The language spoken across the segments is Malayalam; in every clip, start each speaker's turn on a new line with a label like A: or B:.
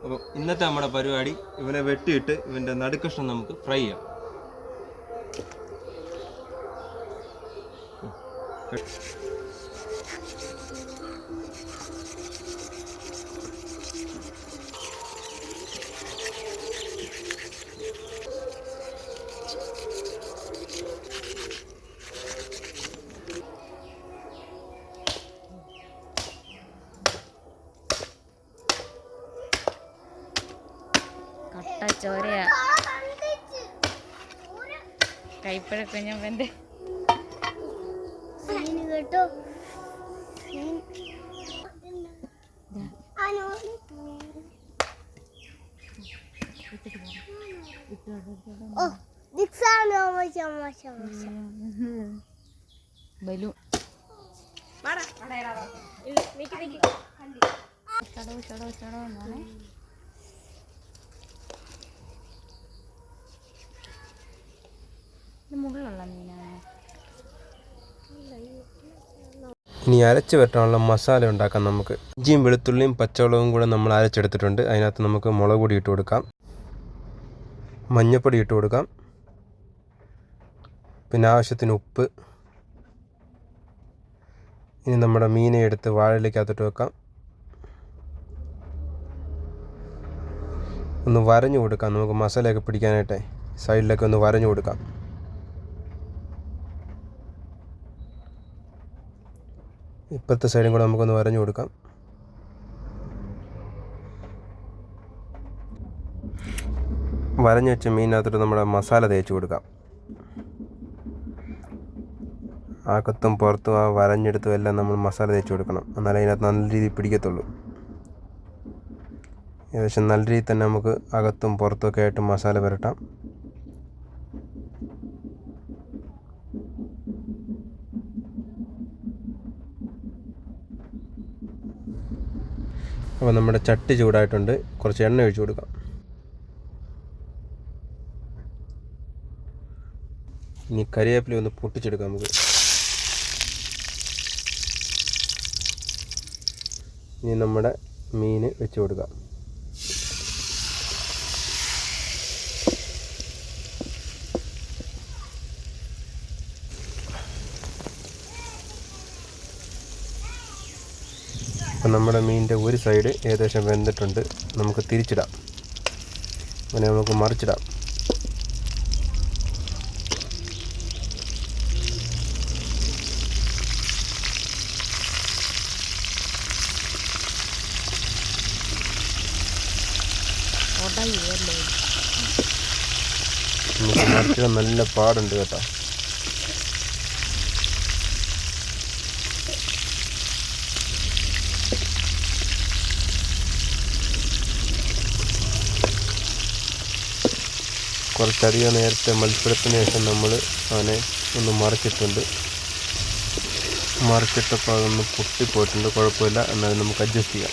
A: അപ്പോൾ ഇന്നത്തെ നമ്മുടെ പരിപാടി ഇവനെ വെട്ടിയിട്ട് ഇവൻ്റെ നടുക്കഷ്ണം നമുക്ക് ഫ്രൈ ചെയ്യാം.
B: ചോരയാ കൈപ്പഴക്കുഞ്ഞമ്മന്റെ കേട്ടോ. ബലൂൺ ചടോ ചടോ ചടോ എന്നാണ്. മുള്ളുള്ള മീനാണ്.
A: ഇനി അരച്ച് വെട്ടാനുള്ള മസാല ഉണ്ടാക്കാം. നമുക്ക് ഇഞ്ചിയും വെളുത്തുള്ളിയും പച്ചമുളകും കൂടെ നമ്മൾ അരച്ചെടുത്തിട്ടുണ്ട്. അതിനകത്ത് നമുക്ക് മുളക് പൊടി ഇട്ട് കൊടുക്കാം, മഞ്ഞൾപ്പൊടി ഇട്ട് കൊടുക്കാം, പിന്നെ ആവശ്യത്തിന് ഉപ്പ്. ഇനി നമ്മുടെ മീനെ എടുത്ത് വാഴയിലേക്കകത്തോട്ട് വെക്കാം. ഒന്ന് വരഞ്ഞു കൊടുക്കാം, നമുക്ക് മസാലയൊക്കെ പിടിക്കാനായിട്ട് സൈഡിലൊക്കെ ഒന്ന് വരഞ്ഞു കൊടുക്കാം. ഇപ്പുറത്തെ സൈഡും കൂടെ നമുക്കൊന്ന് വരഞ്ഞു കൊടുക്കാം. വരഞ്ഞു വെച്ച മീനിനകത്തോട്ട് നമ്മുടെ മസാല തേച്ച് കൊടുക്കാം. അകത്തും പുറത്തും ആ വരഞ്ഞെടുത്തും എല്ലാം നമ്മൾ മസാല തേച്ച് കൊടുക്കണം. എന്നാലേ അതിനകത്ത് നല്ല രീതിയിൽ പിടിക്കത്തുള്ളൂ. ഏകദേശം നല്ല രീതിയിൽ തന്നെ നമുക്ക് അകത്തും പുറത്തുമൊക്കെ ആയിട്ട് മസാല പുരട്ടാം. അപ്പോൾ നമ്മുടെ ചട്ടി ചൂടായിട്ടുണ്ട്. കുറച്ച് എണ്ണ ഒഴിച്ച് കൊടുക്കാം. ഇനി കരിവേപ്പില ഒന്ന് പൊട്ടിച്ചെടുക്കാം നമുക്ക്. ഇനി നമ്മുടെ മീൻ വെച്ച് കൊടുക്കാം. അപ്പം നമ്മുടെ മീനിൻ്റെ ഒരു സൈഡ് ഏകദേശം വെന്തിട്ടുണ്ട്. നമുക്ക് തിരിച്ചിടാം, അങ്ങനെ നമുക്ക് മറിച്ചിടാം. നമുക്ക് മറിച്ചിടാൻ നല്ല പാടുണ്ട് കേട്ടോ. കുറച്ചധികം നേരത്തെ മത്സരത്തിന് ശേഷം നമ്മൾ അവനെ ഒന്ന് മറിച്ചിട്ടുണ്ട്. മറിച്ചിട്ടപ്പോൾ അതൊന്ന് പൊട്ടിപ്പോയിട്ടുണ്ട്. കുഴപ്പമില്ല, എന്നാലും നമുക്ക് അഡ്ജസ്റ്റ് ചെയ്യാം.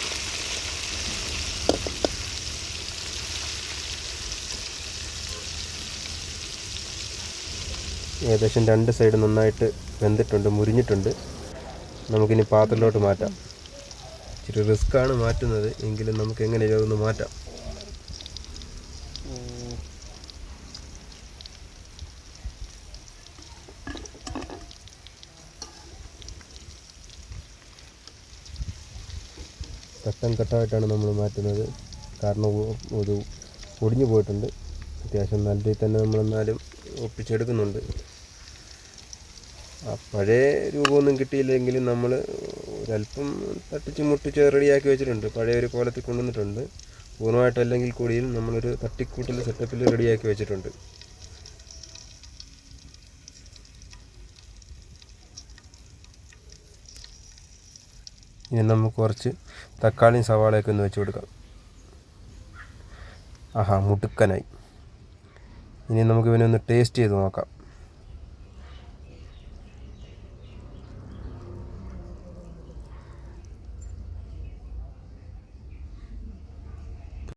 A: ഏകദേശം രണ്ട് സൈഡ് നന്നായിട്ട് വെന്തിട്ടുണ്ട്, മുരിഞ്ഞിട്ടുണ്ട്. നമുക്കിനി പാത്രത്തിലോട്ട് മാറ്റാം. ഇച്ചിരി റിസ്ക്കാണ് മാറ്റുന്നത്, എങ്കിലും നമുക്ക് എങ്ങനെയും അതൊന്ന് മാറ്റാം. ഘട്ടം ഘട്ടമായിട്ടാണ് നമ്മൾ മാറ്റുന്നത്, കാരണം ഇത് ഒടിഞ്ഞു പോയിട്ടുണ്ട്. അത്യാവശ്യം നല്ല രീതിയിൽ തന്നെ നമ്മളെന്നാലും ഒപ്പിച്ചെടുക്കുന്നുണ്ട്. ആ പഴയ രൂപമൊന്നും കിട്ടിയില്ലെങ്കിലും നമ്മൾ ഒരല്പം തട്ടിച്ച് മുട്ടിച്ച് റെഡിയാക്കി വെച്ചിട്ടുണ്ട്. പഴയ ഒരു കോലത്തിൽ കൊണ്ടുവന്നിട്ടുണ്ട്. പൂർണ്ണമായിട്ടല്ലെങ്കിൽ കൂടിയും നമ്മളൊരു തട്ടിക്കൂട്ടിൽ സെറ്റപ്പിൽ റെഡിയാക്കി വെച്ചിട്ടുണ്ട്. ഇനി നമുക്ക് കുറച്ച് തക്കാളിയും സവാളയൊക്കെ ഒന്ന് വെച്ച് കൊടുക്കാം. ആഹാ, മുടുക്കനായി. ഇനി നമുക്ക് ഇവനെ ഒന്ന് ടേസ്റ്റ് ചെയ്ത് നോക്കാം.